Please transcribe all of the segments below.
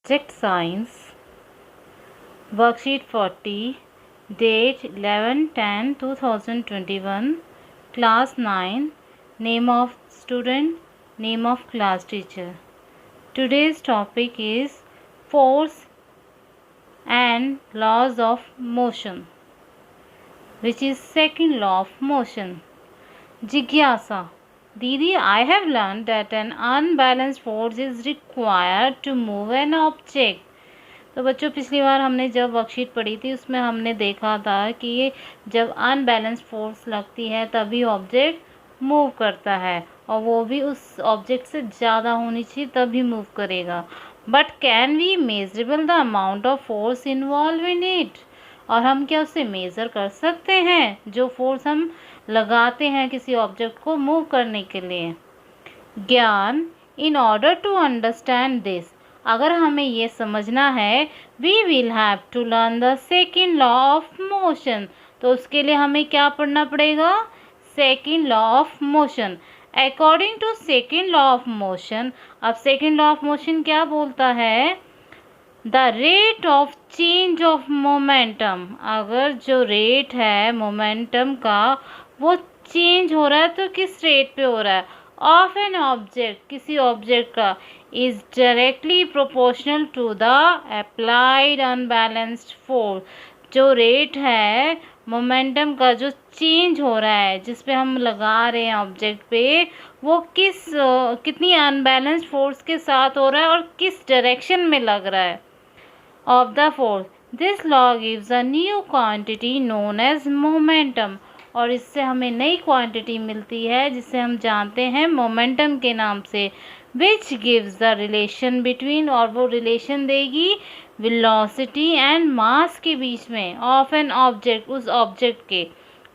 Subject Science, Worksheet 40, date 11/10/2021, Class 9, name of student, name of class teacher. Today's topic is force and laws of motion, which is second law of motion. Jigyasa. Didi, I have learned that an unbalanced force is required to move an object. तो बच्चों, पिछली बार हमने जब worksheet पढ़ी थी उसमें हमने देखा था कि ये जब अनबैलेंस फोर्स लगती है तभी ऑब्जेक्ट मूव करता है, और वो भी उस ऑब्जेक्ट से ज़्यादा होनी चाहिए तभी मूव करेगा. But can we measurable the amount of force involve in it? और हम क्या उससे मेज़र कर सकते हैं जो फोर्स हम लगाते हैं किसी ऑब्जेक्ट को मूव करने के लिए. ज्ञान. In order to understand this, अगर हमें ये समझना है, we will have to learn the second law of motion. तो उसके लिए हमें क्या पढ़ना पड़ेगा? Second law of motion. According to second law of motion, अब सेकेंड लॉ ऑफ मोशन क्या बोलता है? The rate of change of momentum. अगर जो रेट है मोमेंटम का वो चेंज हो रहा है तो किस रेट पे हो रहा है? ऑफ एन ऑब्जेक्ट, किसी ऑब्जेक्ट का, is directly proportional to the applied unbalanced force. जो रेट है मोमेंटम का जो चेंज हो रहा है जिस पे हम लगा रहे हैं ऑब्जेक्ट पे, वो कितनी अनबैलेंस्ड फोर्स के साथ हो रहा है और किस डायरेक्शन में लग रहा है of the force. This law gives a new quantity known as momentum. और इससे हमें नई क्वांटिटी मिलती है जिसे हम जानते हैं मोमेंटम के नाम से. Which gives the relation between, और वो रिलेशन देगी वेलोसिटी एंड मास के बीच में ऑफ एन ऑब्जेक्ट, उस ऑब्जेक्ट के.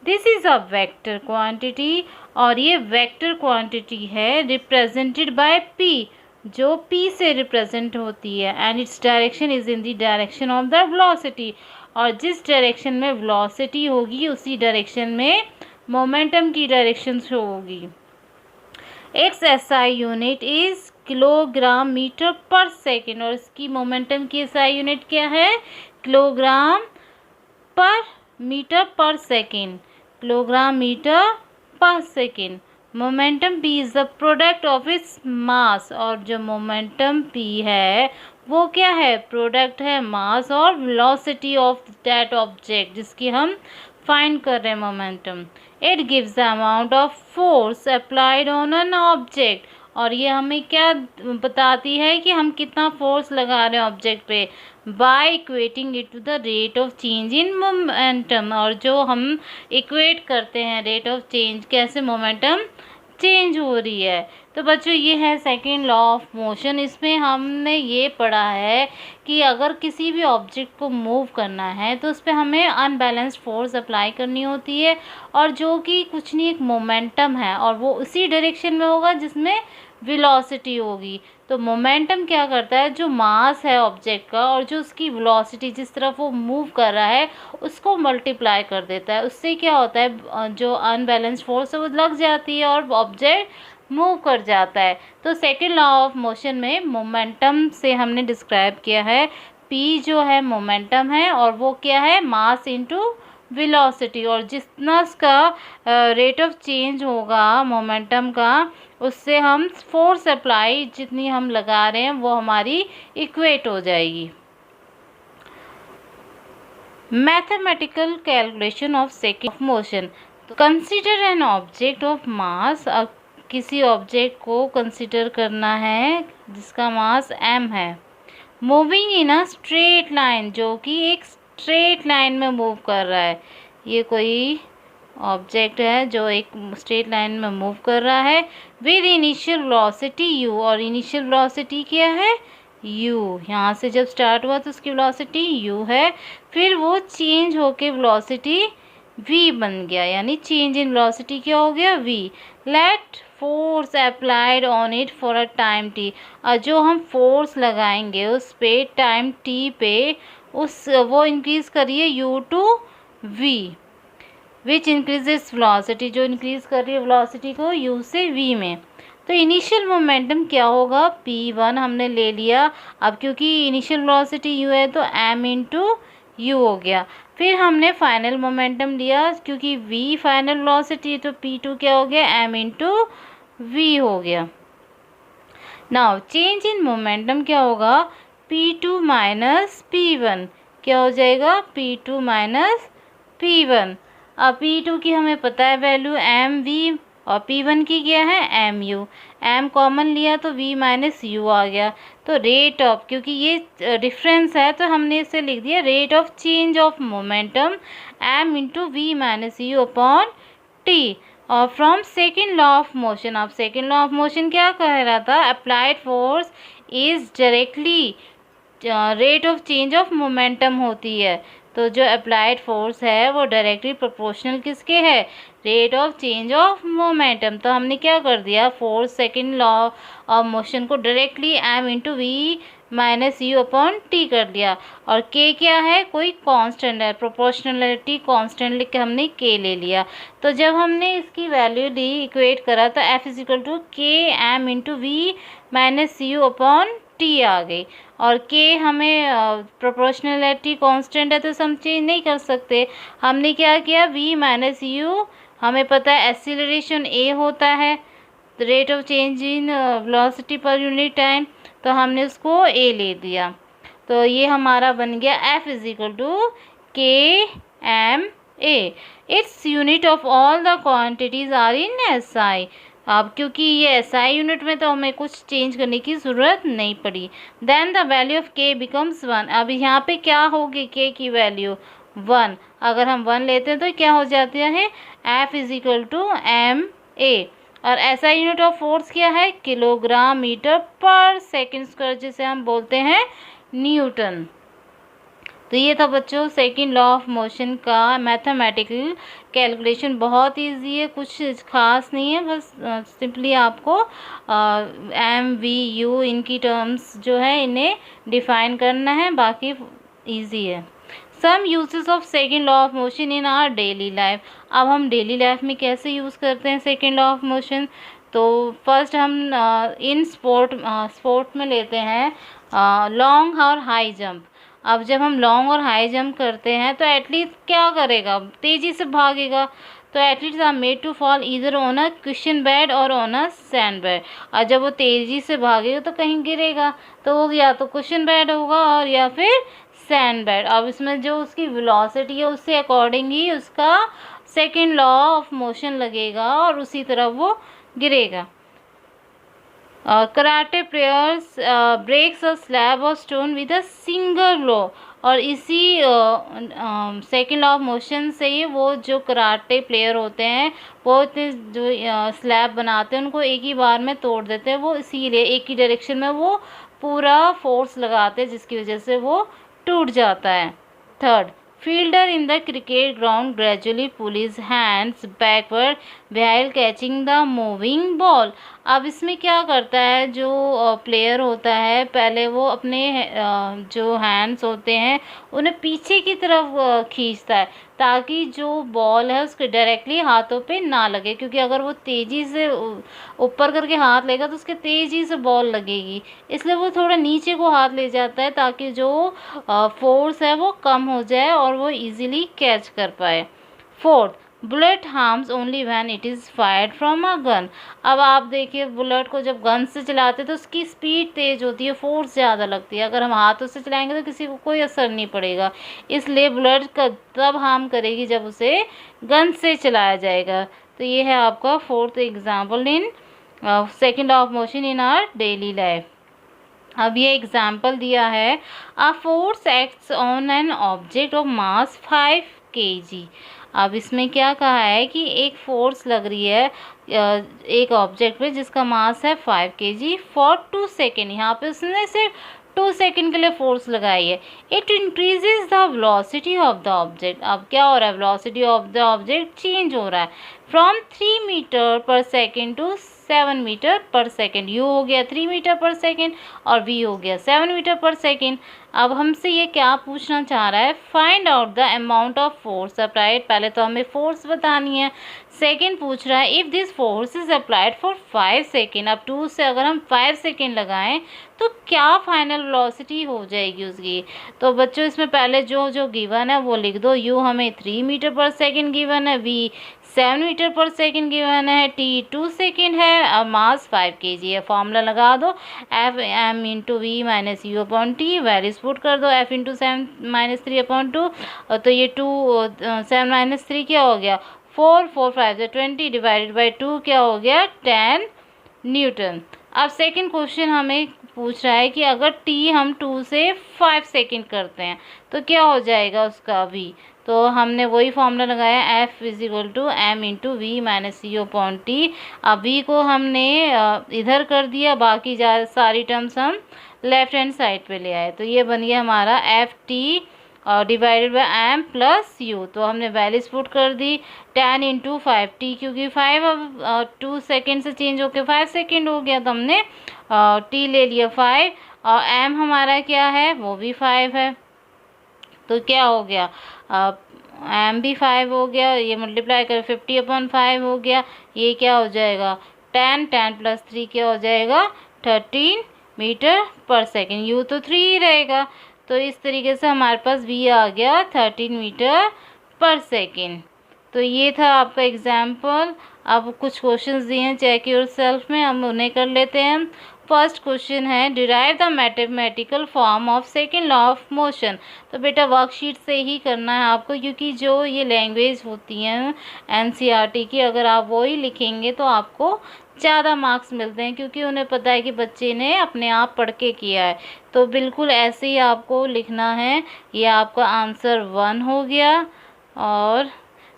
This is a vector quantity, और ये वेक्टर क्वांटिटी है रिप्रेजेंटेड बाय P, जो P से रिप्रेजेंट होती है. And its direction is in the direction of the velocity, और जिस डायरेक्शन में वेलोसिटी होगी उसी डायरेक्शन में मोमेंटम की डायरेक्शन शो होगी. Its SI unit is kilogram metre per second, और इसकी मोमेंटम की SI यूनिट क्या है? किलोग्राम पर metre per second. Kilogram metre per second. Momentum P is the product of its mass, और जो मोमेंटम P है वो क्या है? प्रोडक्ट है मास और वेलोसिटी ऑफ दैट ऑब्जेक्ट जिसकी हम फाइंड कर रहे हैं momentum. It gives the amount of force applied on an object, और ये हमें क्या बताती है कि हम कितना फोर्स लगा रहे हैं ऑब्जेक्ट पे, by equating it to the rate of change in momentum. और जो हम इक्वेट करते हैं रेट ऑफ चेंज, कैसे मोमेंटम चेंज हो रही है. तो बच्चों, ये है सेकेंड लॉ ऑफ मोशन. इसमें हमने ये पढ़ा है कि अगर किसी भी ऑब्जेक्ट को मूव करना है तो उस पर हमें अनबैलेंस्ड फोर्स अप्लाई करनी होती है, और जो कि कुछ नहीं, एक मोमेंटम है, और वो उसी डायरेक्शन में होगा जिसमें वेलोसिटी होगी. तो मोमेंटम क्या करता है? जो मास है ऑब्जेक्ट का और जो उसकी वेलोसिटी जिस तरफ वो मूव कर रहा है उसको मल्टीप्लाई कर देता है. उससे क्या होता है? जो अनबैलेंस्ड फोर्स है वो लग जाती है और ऑब्जेक्ट मूव कर जाता है. तो सेकेंड लॉ ऑफ मोशन में मोमेंटम से हमने डिस्क्राइब किया है. P जो है मोमेंटम है, और वो क्या है? Mass into velocity. और जितना उसका रेट ऑफ चेंज होगा मोमेंटम का, उससे हम फोर्स अप्लाई जितनी हम लगा रहे हैं वो हमारी इक्वेट हो जाएगी. Mathematical calculation of second of motion. Consider N object of मास. अब किसी ऑब्जेक्ट को कंसीडर करना है जिसका मास m है, moving in a straight line, जो कि एक स्ट्रेट लाइन में मूव कर रहा है. ये कोई ऑब्जेक्ट है जो एक स्ट्रेट लाइन में मूव कर रहा है विद इनिशियल वेलोसिटी u, और इनिशियल वेलोसिटी क्या है? u. यहाँ से जब स्टार्ट हुआ तो उसकी वेलोसिटी u है, फिर वो चेंज होके वेलोसिटी v बन गया, यानी चेंज इन वेलोसिटी क्या हो गया? v. Let force applied on it for a time t. और जो हम फोर्स लगाएंगे उस पे टाइम t पे, वो इंक्रीज करिए u to v, which increases velocity, जो इंक्रीज कर रही है वेलोसिटी को u से v में. तो तो इनिशियल मोमेंटम क्या होगा, p1 हमने ले लिया। अब क्योंकि इनिशियल वेलोसिटी u है तो m इंटू u हो गया। फिर हमने फाइनल मोमेंटम लिया, क्योंकि v फाइनल वेलोसिटी है तो p2 क्या हो गया, m इंटू v हो गया। नाउ चेंज इन मोमेंटम क्या होगा, p2 माइनस p1 क्या हो जाएगा, p2 माइनस p1। अब p2 की हमें पता है वैल्यू mv और p1 की क्या है mu। m कॉमन लिया तो v माइनस u आ गया। तो रेट ऑफ, क्योंकि ये डिफरेंस है तो हमने इसे लिख दिया rate of change of momentum m into v minus u upon t. और from second law of motion, अब सेकेंड लॉ ऑफ मोशन क्या कह रहा था, applied force is directly rate of change of momentum होती है। तो जो अप्लाइड फोर्स है वो डायरेक्टली प्रोपोर्शनल किसके है, rate of change of momentum. तो हमने क्या कर दिया, force second law of motion को directly m into v minus u upon t कर दिया। और k क्या है, कोई कांस्टेंट है, प्रोपोर्शनलिटी कांस्टेंट लिख के हमने k ले लिया। तो जब हमने इसकी वैल्यू ली, इक्वेट करा, तो f इज इक्वल टू के m into v minus u upon t आ गई। और k हमें प्रोपोर्शनलिटी कांस्टेंट है तो हम चेंज नहीं कर सकते। हमने क्या किया, v माइनस यू हमें पता है एक्सीलरेशन a होता है, rate of change in velocity per unit time, तो हमने उसको a ले दिया। तो ये हमारा बन गया f इज इक्वल टू के M A. Its unit of all the quantities are in SI। अब क्योंकि ये SI यूनिट में तो हमें कुछ चेंज करने की ज़रूरत नहीं पड़ी। Then the value of k becomes 1। अब यहाँ पे क्या होगी k की वैल्यू 1। अगर हम 1 लेते हैं तो क्या हो जाता है, f is equal to m a. और SI यूनिट ऑफ फोर्स क्या है, kilogram metre per second square, जिसे हम बोलते हैं न्यूटन। तो ये था बच्चों सेकेंड लॉ ऑफ मोशन का मैथमेटिकल कैलकुलेशन। बहुत इजी है, कुछ खास नहीं है, बस सिंपली आपको एम वी यू इनकी टर्म्स जो है इन्हें डिफाइन करना है, बाकी इजी है। Some uses of second law of motion in our daily life. अब हम डेली लाइफ में कैसे यूज़ करते हैं सेकेंड लॉ ऑफ मोशन। तो फर्स्ट हम इन स्पोर्ट में लेते हैं लॉन्ग और हाई जंप। अब जब हम लॉन्ग और हाई जंप करते हैं तो एथलीट क्या करेगा, तेज़ी से भागेगा। तो athletes are made to fall either on a question bed और ऑन अ सैंड बेड। और जब वो तेज़ी से भागेगा तो कहीं गिरेगा, तो वो या तो क्वेश्चन बेड होगा और या फिर सैंड बेड। अब इसमें जो उसकी वेलोसिटी है उससे अकॉर्डिंग ही उसका सेकेंड लॉ ऑफ मोशन लगेगा और उसी तरह वो गिरेगा। Karate players breaks a slab और stone with a single blow. और इसी सेकेंड लॉ ऑफ मोशन से ही वो जो कराटे प्लेयर होते हैं वो जो स्लैब बनाते हैं उनको एक ही बार में तोड़ देते हैं। वो इसीलिए एक ही डायरेक्शन में वो पूरा फोर्स लगाते हैं, जिसकी वजह से वो टूट जाता है। Third, fielder in the cricket ground gradually pull his hands backward while catching the moving ball। अब इसमें क्या करता है, जो प्लेयर होता है पहले वो अपने जो हैंड्स होते हैं उन्हें पीछे की तरफ खींचता है, ताकि जो बॉल है उसके डायरेक्टली हाथों पे ना लगे। क्योंकि अगर वो तेज़ी से ऊपर करके हाथ लेगा तो उसके तेज़ी से बॉल लगेगी, इसलिए वो थोड़ा नीचे को हाथ ले जाता है ताकि जो फोर्स है वो कम हो जाए और वो इजीली कैच कर पाए। Fourth, bullet harms only when it is fired from a gun. अब आप देखिए बुलेट को जब गन से चलाते हैं तो उसकी स्पीड तेज़ होती है, फोर्स ज़्यादा लगती है। अगर हम हाथों से चलाएंगे तो किसी को कोई असर नहीं पड़ेगा, इसलिए बुलेट का तब हार्म करेगी जब उसे गन से चलाया जाएगा। तो ये है आपका fourth example in second law of motion in our daily life. अब ये एग्जाम्पल दिया है, a force acts on an object of mass 5 kg। अब इसमें क्या कहा है कि एक फोर्स लग रही है एक ऑब्जेक्ट पे जिसका मास है 5 kg फॉर 2 सेकेंड। यहाँ पे उसने सिर्फ 2 सेकेंड के लिए फोर्स लगाई है। It increases the velocity of the object. अब क्या हो रहा है, velocity of the object change हो रहा है from 3 metre per second to 7 metre per second. You हो गया 3 मीटर पर सेकेंड और वी हो गया 7 मीटर पर सेकेंड। अब हमसे ये क्या पूछना चाह रहा है, find out the amount of force applied. पहले तो हमें फोर्स बतानी है। सेकंड पूछ रहा है if this force is applied for 5 second. अब 2 से अगर हम 5 सेकेंड लगाएं तो क्या फाइनल वेलोसिटी हो जाएगी उसकी। तो बच्चों इसमें पहले जो जो गिवन है वो लिख दो। यू हमें 3 मीटर पर सेकेंड गिवन है, v 7 metre per second given है, टी 2 सेकेंड है, अब मास 5 kg है। फॉर्मूला लगा दो, f m into v minus u upon t, values put कर दो, एफ इंटू 7 माइनस 3 अपॉन 2, तो ये 7 माइनस 3 क्या हो गया 4, 4 5 से 20 डिवाइडेड बाई 2 क्या हो गया 10 न्यूटन। अब सेकंड क्वेश्चन हमें पूछ रहा है कि अगर टी हम 2 से 5 सेकेंड करते हैं तो क्या हो जाएगा उसका वी। तो हमने वही फॉर्मूला लगाया, f is equal to m into v minus u upon t. अब वी को हमने इधर कर दिया, बाकी सारी टर्म्स हम लेफ्ट हैंड साइड पे ले आए। तो ये बन गया हमारा f t divided by m plus u. तो हमने वैल्यूज पुट कर दी 10 इंटू 5 टी, क्योंकि 5 अब 2 सेकेंड से चेंज होके 5 सेकेंड हो गया, तो हमने टी ले लिया 5, और एम हमारा क्या है वो भी 5 है। तो क्या हो गया एम भी 5 हो गया, ये मल्टीप्लाई कर 50 अपॉन 5 हो गया। ये क्या हो जाएगा 10 प्लस 3 क्या हो जाएगा 13 मीटर पर सेकेंड। यू तो 3 ही रहेगा, तो इस तरीके से हमारे पास वी आ गया 13 मीटर पर सेकेंड। तो ये था आपका एग्जाम्पल। अब कुछ क्वेश्चंस दिए हैं चेक योर सेल्फ में, हम उन्हें कर लेते हैं। फर्स्ट क्वेश्चन है derive the mathematical form of second law of motion. तो बेटा वर्कशीट से ही करना है आपको, क्योंकि जो ये लैंग्वेज होती हैं एनसीईआरटी की, अगर आप वो ही लिखेंगे तो आपको ज़्यादा मार्क्स मिलते हैं, क्योंकि उन्हें पता है कि बच्चे ने अपने आप पढ़ के किया है। तो बिल्कुल ऐसे ही आपको लिखना है। ये आपका आंसर 1 हो गया, और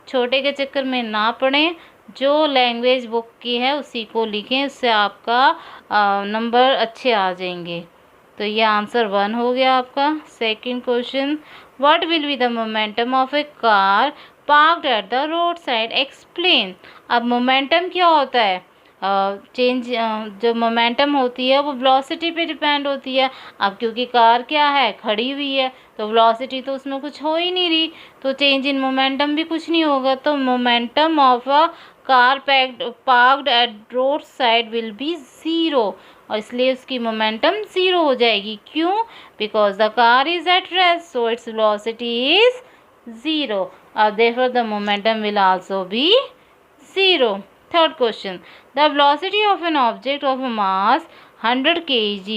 छोटे के चक्कर में ना पढ़ें, जो लैंग्वेज बुक की है उसी को लिखें, इससे आपका नंबर अच्छे आ जाएंगे। तो ये आंसर 1 हो गया आपका। Second question, what will be the momentum of A car parked at the road side, explain. अब मोमेंटम क्या होता है, जो मोमेंटम होती है वो वेलोसिटी पे डिपेंड होती है। अब क्योंकि कार क्या है खड़ी हुई है, तो वेलोसिटी तो उसमें कुछ हो ही नहीं रही, तो चेंज इन मोमेंटम भी कुछ नहीं होगा। तो momentum of a car parked at road side will be 0, और इसलिए उसकी मोमेंटम 0 हो जाएगी। क्यों, because the car is at rest, so its velocity is 0, और therefore the momentum will also be 0. Third question, the velocity of an object of a mass 100 kg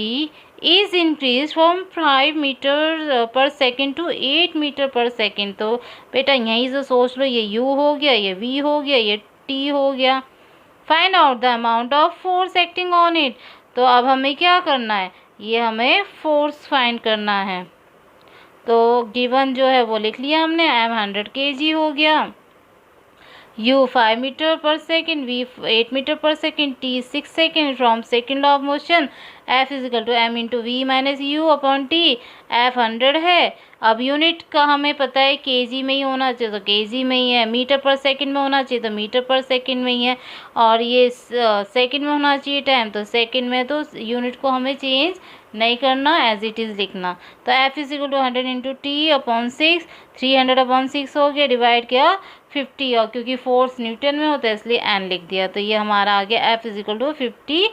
is increased from 5 meters per second to 8 meter per second। तो बेटा यहीं से सोच लो, ये u हो गया, ये v हो गया, ये t हो गया। Find out the amount of force acting on it. तो अब हमें क्या करना है, ये हमें फोर्स फाइंड करना है। तो गिवन जो है वो लिख लिया हमने, m 100 kg हो गया, u 5 metre per second, v 8 metre per second, t 6 second from second law of motion, f is equal to m into v minus u upon t. f 100 है, अब यूनिट का हमें पता है kg में ही होना चाहिए, तो kg में ही है। मीटर पर सेकेंड में होना चाहिए, तो मीटर पर सेकेंड में ही है। और ये सेकेंड में होना चाहिए टाइम, तो सेकेंड में, तो यूनिट को हमें चेंज नहीं करना, एज इट इज़ लिखना। तो f is equal to 100 into t upon 6, 300 upon 6 हो गया, डिवाइड किया 50, और क्योंकि फोर्स न्यूटन में होता है इसलिए n लिख दिया। तो ये हमारा आ गया f is equal to 50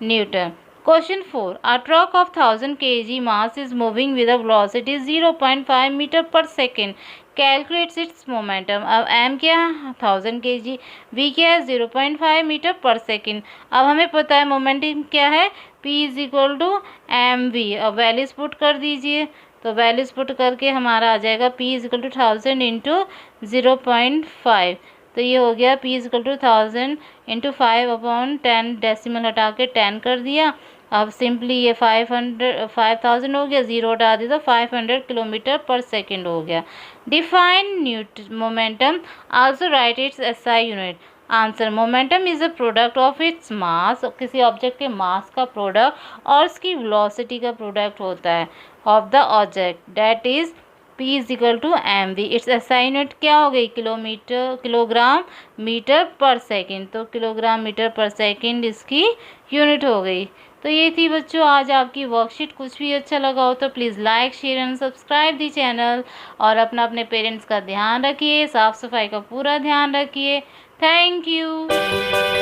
newton. Question 4, a truck of 1000 kg mass is moving with a velocity 0.5 metre per second, calculates its momentum. अब m क्या है 1000 kg, v क्या है 0.5 मीटर पर सेकेंड। अब हमें पता है मोमेंटम क्या है, p is equal to mv। अब वैल्यूज पुट कर दीजिए, तो वैल्यूज पुट करके हमारा आ जाएगा p is equal to 1000 into 0.5। तो ये हो गया p is equal to 1000 into 5 upon 10, decimal हटा के 10 कर दिया। अब सिंपली ये 5000 हो गया, 0 हटा दिया तो 500 किलोमीटर पर सेकेंड हो गया। Define momentum, also right it's SI unit. Answer, momentum is a product of its mass, किसी ऑब्जेक्ट के मास का प्रोडक्ट और उसकी वेलोसिटी का प्रोडक्ट होता है of the object, that is p is equal to m v. Its SI unit क्या हो गई, किलोग्राम मीटर पर सेकेंड, तो किलोग्राम मीटर पर सेकेंड इसकी यूनिट हो गई। तो ये थी बच्चों आज आपकी वर्कशीट। कुछ भी अच्छा लगा हो तो please like share and subscribe the channel. और अपने पेरेंट्स का ध्यान रखिए, साफ़ सफाई का पूरा ध्यान रखिए। Thank you.